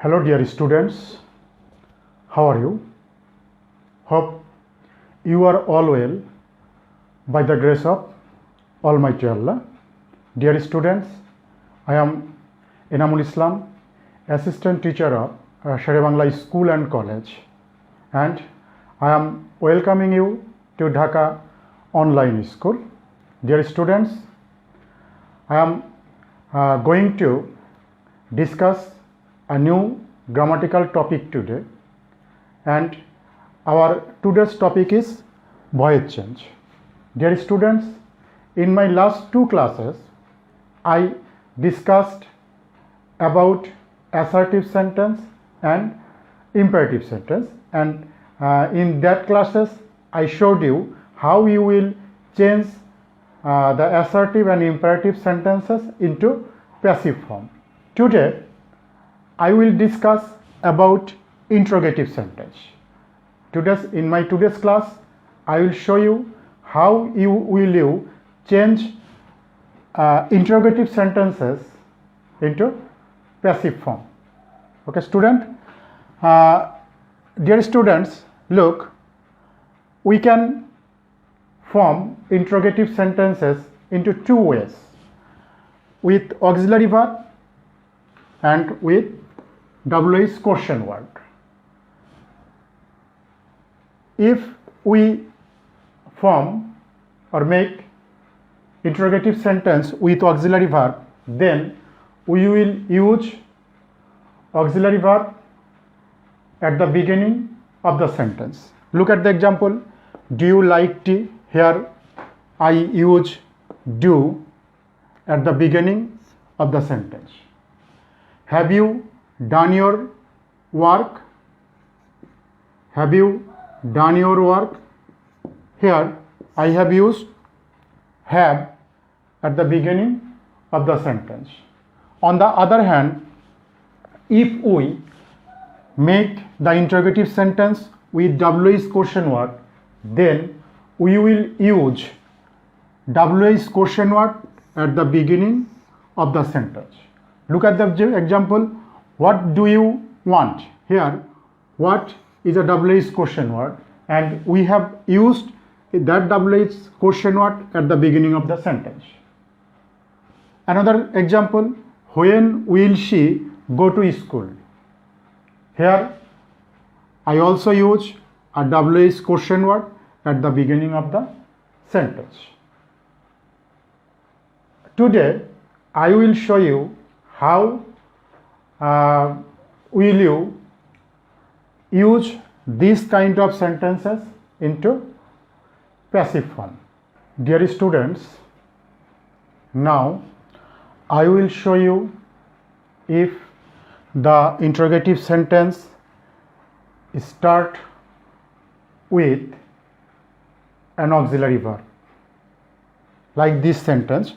Hello dear students, how are you? Hope you are all well by the grace of Almighty Allah. Dear students, I am Enamul Islam, assistant teacher of Sherebangla School and College, and I am welcoming you to Dhaka Online School. Dear students, I am going to discuss a new grammatical topic today, and our today's topic is voice change. Dear students, in my last two classes I discussed about assertive sentence and imperative sentence, and in that classes I showed you how you will change the assertive and imperative sentences into passive form. Today I will discuss about interrogative sentence. In my today's class, I will show you how you will change interrogative sentences into passive form. Okay, dear students, look, we can form interrogative sentences into two ways, with auxiliary verb and with WH question word. If we form or make interrogative sentence with auxiliary verb, then we will use auxiliary verb at the beginning of the sentence. Look at the example. Do you like tea? Here I use do at the beginning of the sentence. Have you done your work? Have you done your work? Here I have used have at the beginning of the sentence. On the other hand, if we make the interrogative sentence with WH question word, then we will use WH question word at the beginning of the sentence. Look at the example. What do you want? Here, what is a WH question word, and we have used that WH question word at the beginning of the sentence. Another example, when will she go to school? Here, I also use a WH question word at the beginning of the sentence. Today, I will show you how will you use these kind of sentences into passive form. Dear students, now I will show you if the interrogative sentence start with an auxiliary verb, like this sentence.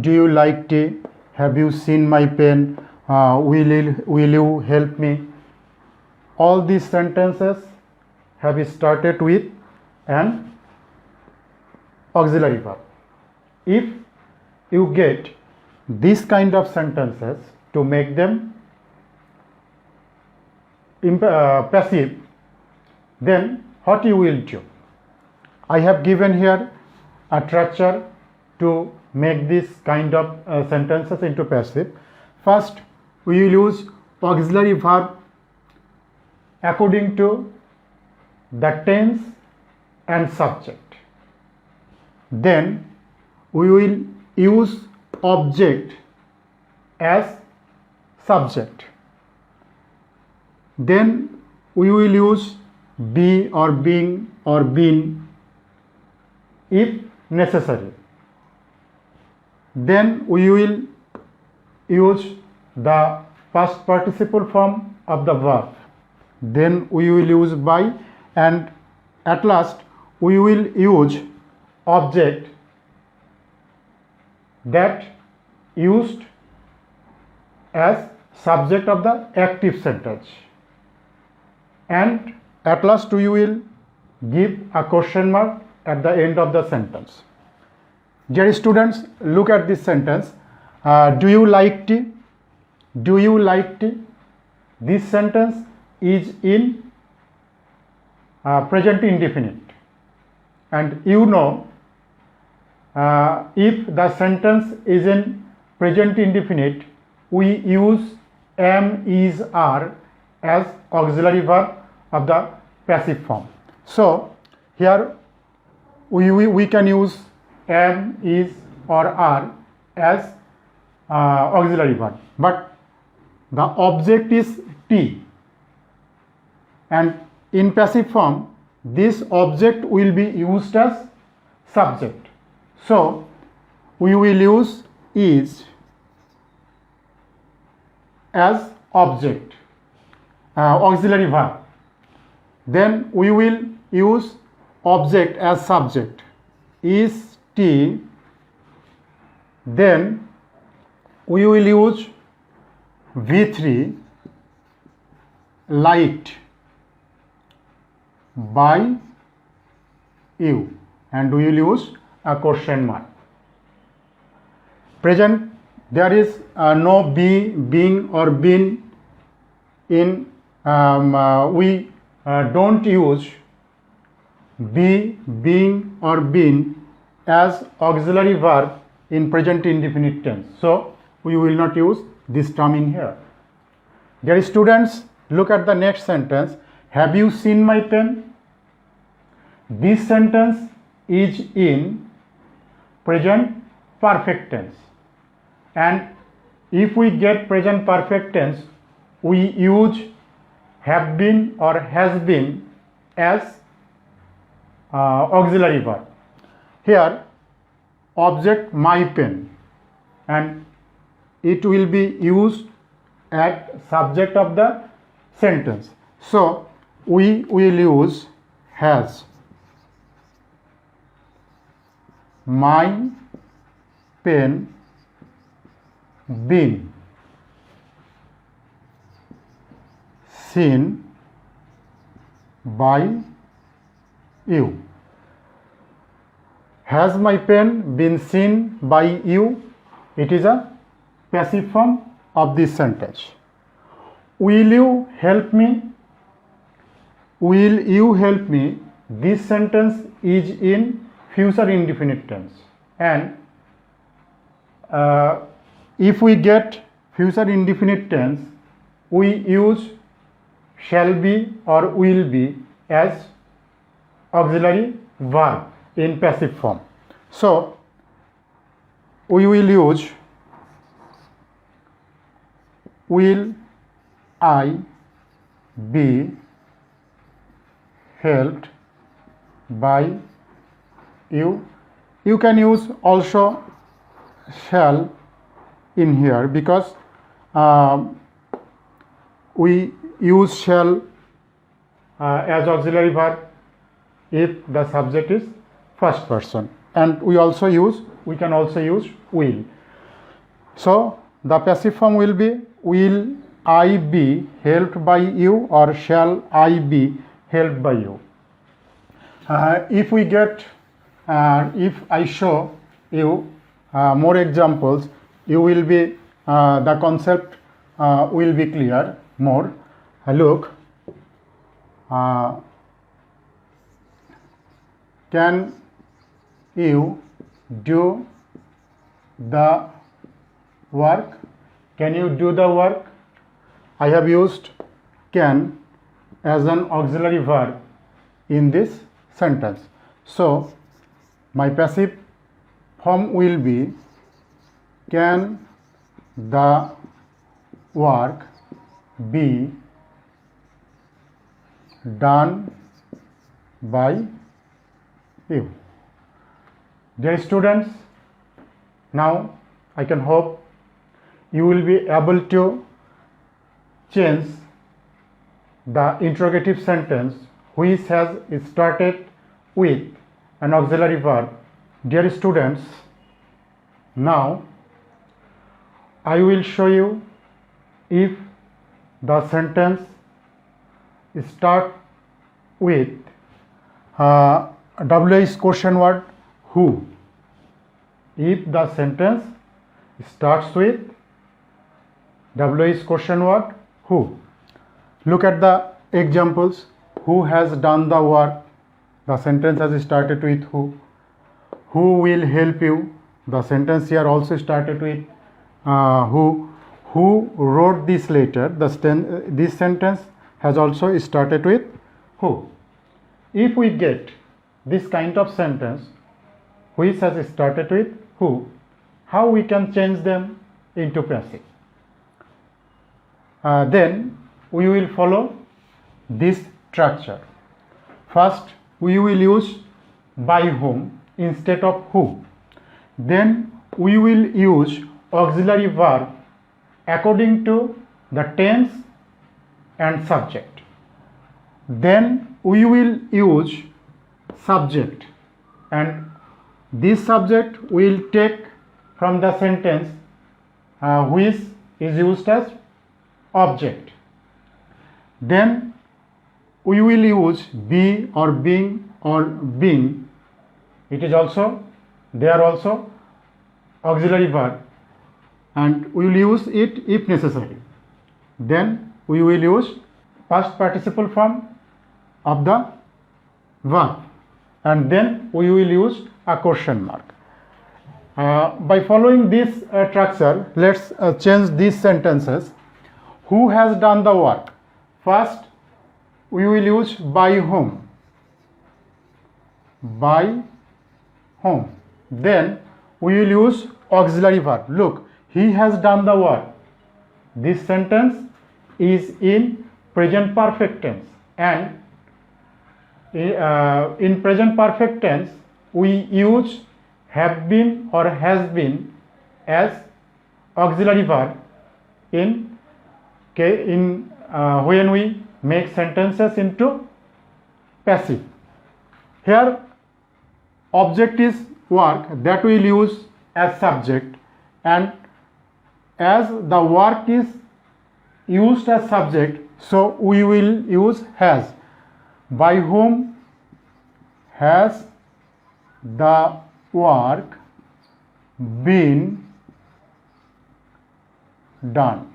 Do you like tea? Have you seen my pen? Will you help me? All these sentences have started with an auxiliary verb. If you get this kind of sentences to make them passive, then what you will do? I have given here a structure to make this kind of sentences into passive. First, we will use auxiliary verb according to the tense and subject. Then we will use object as subject. Then we will use be or being or been if necessary. Then we will use the past participle form of the verb. Then we will use by, and at last we will use object that used as subject of the active sentence, and at last we will give a question mark at the end of the sentence. Dear students, look at this sentence. Do you like tea? Do you like tea? this sentence is in present indefinite, and you know, if the sentence is in present indefinite, we use am, is, are as auxiliary verb of the passive form. So here we can use am, is, or are as auxiliary verb, but the object is T, and in passive form this object will be used as subject. So we will use is as object, auxiliary verb. Then we will use object as subject, is T. Then we will use V3, liked by you, and we will use a question mark. Present, there is no be, being, or been in. We don't use be, being, or been as auxiliary verb in present indefinite tense. So we will not use this term in here. Dear students, look at the next sentence. Have you seen my pen? This sentence is in present perfect tense, and if we get present perfect tense, we use have been or has been as auxiliary verb. Here object my pen, and it will be used at subject of the sentence. So we will use has my pen been seen by you. Has my pen been seen by you? It is a passive form of this sentence. Will you help me? Will you help me? This sentence is in future indefinite tense, and if we get future indefinite tense, we use shall be or will be as auxiliary verb in passive form. So we will use will I be helped by you. You can use also shall in here, because we use shall as auxiliary verb if the subject is first person, and we can also use will. So the passive form will be will I be helped by you, or shall I be helped by you. If we get if I show you more examples, you will be the concept will be clear more. Look, can you do the work? Can you do the work? I have used can as an auxiliary verb in this sentence. So my passive form will be can the work be done by you. Dear students, now I can hope you will be able to change the interrogative sentence which has started with an auxiliary verb. Dear students, now I will show you if the sentence start with WH question word who. If the sentence starts with WH question word who. Look at the examples. Who has done the work? The sentence has started with who. Who will help you? The sentence here also started with who. Who wrote this letter? This sentence has also started with who. If we get this kind of sentence which has started with who, how we can change them into passive? Then we will follow this structure. First, we will use by whom instead of who. Then we will use auxiliary verb according to the tense and subject. Then we will use subject, and this subject will take from the sentence which is used as object. Then we will use be or being or being. It is also, they are also auxiliary verb, and we will use it if necessary. Then we will use past participle form of the verb, and then we will use a question mark. By following this structure, let's change these sentences. Who has done the work? First, we will use by whom. By whom. Then we will use auxiliary verb. Look, he has done the work. This sentence is in present perfect tense, and in present perfect tense we use have been or has been as auxiliary verb when we make sentences into passive. Here object is work, that we will use as subject, and as the work is used as subject, so we will use has. By whom has the work been done?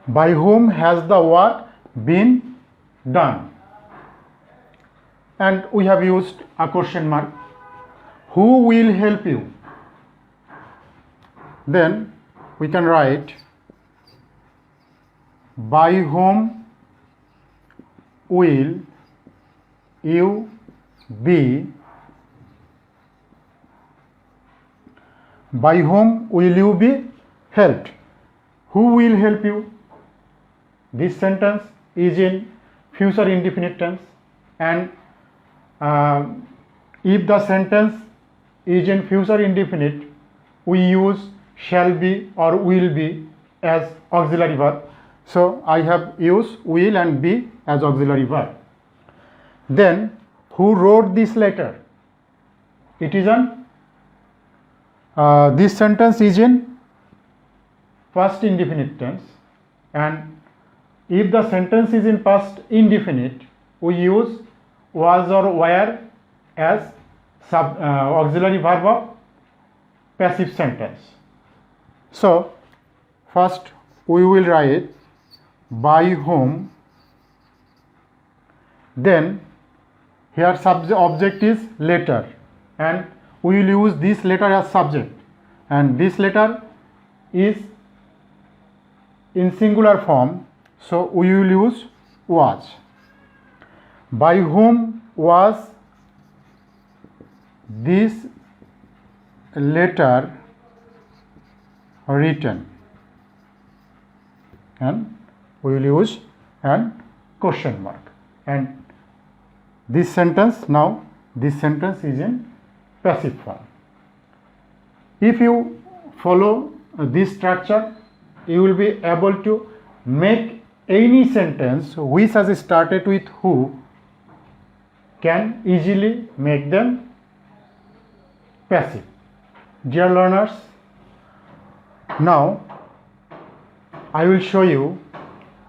By whom has the work been done? And we have used a question mark. Who will help you? Then we can write by whom will you be, by whom will you be helped? Who will help you? This sentence is in future indefinite tense, and if the sentence is in future indefinite, we use shall be or will be as auxiliary verb. So I have used will and be as auxiliary verb. Then who wrote this letter? It is an this sentence is in past indefinite tense, and if the sentence is in past indefinite, we use was or were as auxiliary verb of passive sentence. So first we will write by whom, then here object is letter, and we will use this letter as subject, and this letter is in singular form, so we will use was. By whom was this letter written? And we will use an question mark. And this sentence, now this sentence is in passive form. If you follow this structure, you will be able to make any sentence which has started with who, can easily make them passive. Dear learners, now I will show you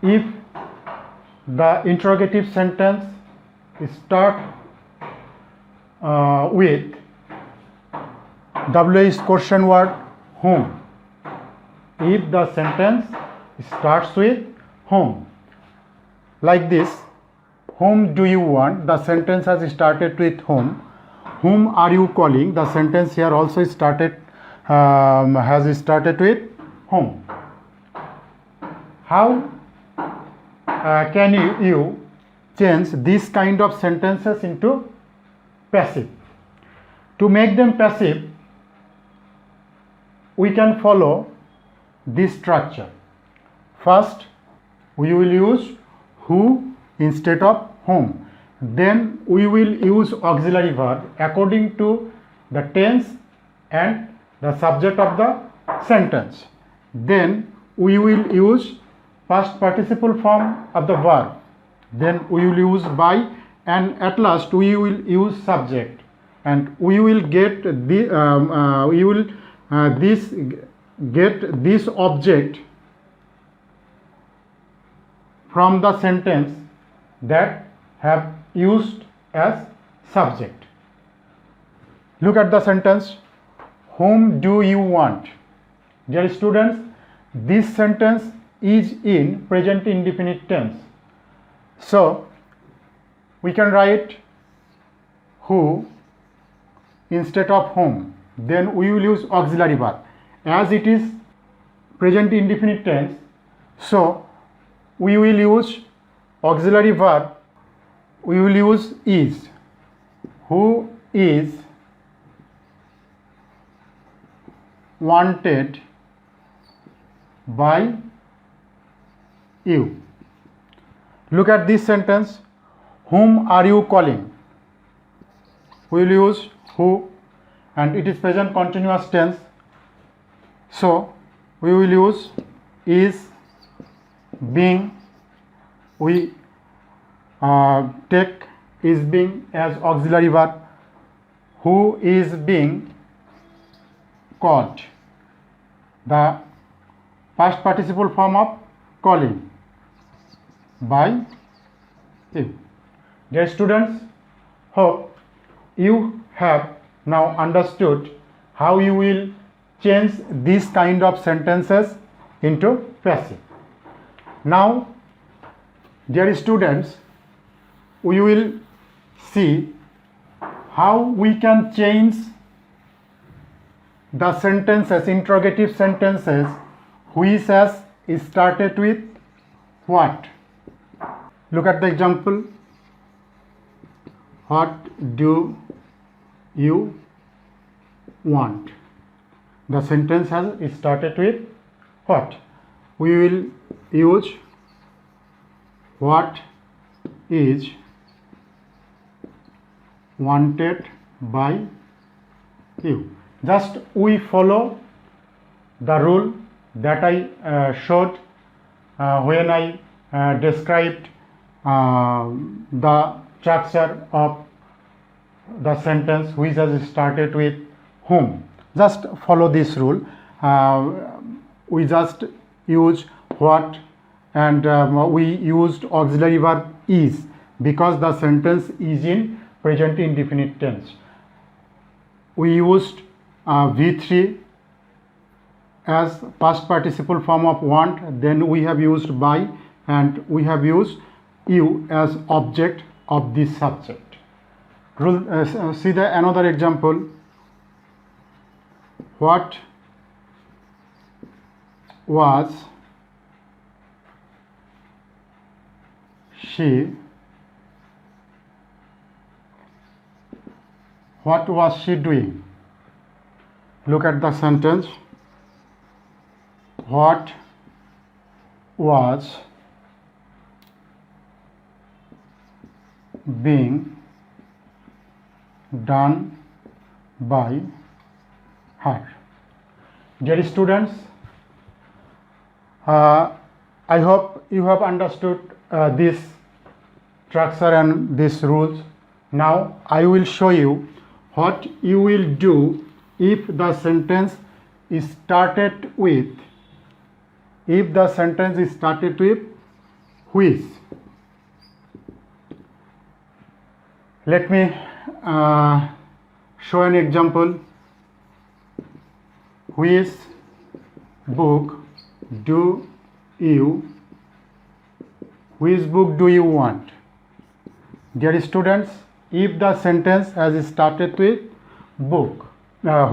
if the interrogative sentence start with WH question word whom. If the sentence starts with home. Like this, whom do you want? The sentence has started with whom. Whom are you calling? The sentence here also started has started with whom. How can you change this kind of sentences into passive? To make them passive, we can follow this structure. First, we will use who instead of whom. Then we will use auxiliary verb according to the tense and the subject of the sentence. Then we will use past participle form of the verb. Then we will use by, and at last we will use subject, and we will get the get this object from the sentence that have used as subject. Look at the sentence, whom do you want? Dear students, this sentence is in present indefinite tense. So we can write who instead of whom. Then we will use auxiliary verb. As it is present indefinite tense, so we will use auxiliary verb. We will use is. Who is wanted by you? Look at this sentence, whom are you calling? We will use who, and it is present continuous tense, so we will use is, being. We take is being as auxiliary verb. Who is being called? The past participle form of calling, by you. Dear students, hope you have now understood how you will change this kind of sentences into passive. Now, dear students, we will see how we can change the sentences, interrogative sentences, which has started with what. Look at the example. What do you want? The sentence has started with what. We will use what is wanted by you. Just we follow the rule that I showed when I described the structure of the sentence which has started with whom. Just follow this rule. We just use what, and we used auxiliary verb is because the sentence is in present indefinite tense. We used V3 as past participle form of want, then we have used by, and we have used you as object of this subject. See the another example. What was she? What was she doing? Look at the sentence. What was being done by her? Dear students, I hope you have understood this structure and these rules. Now I will show you what you will do if the sentence is started with, which. Let me show an example. Which book do you which book do you want? Dear students, if the sentence has started with book,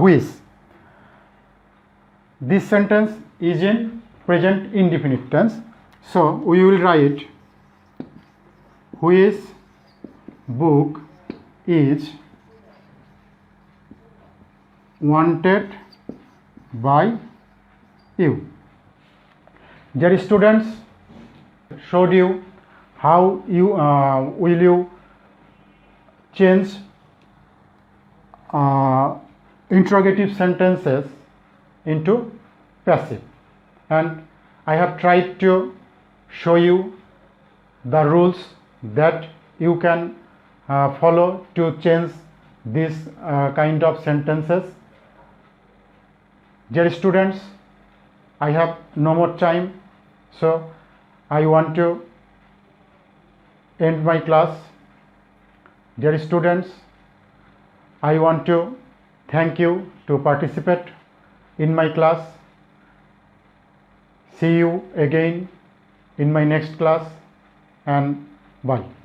which, this sentence is in present indefinite tense, so we will write which book is wanted by you. Dear students, showed you how you will you change interrogative sentences into passive, and I have tried to show you the rules that you can follow to change this kind of sentences. Dear students, I have no more time, so I want to end my class. Dear students, I want to thank you to participate in my class. See you again in my next class, and bye.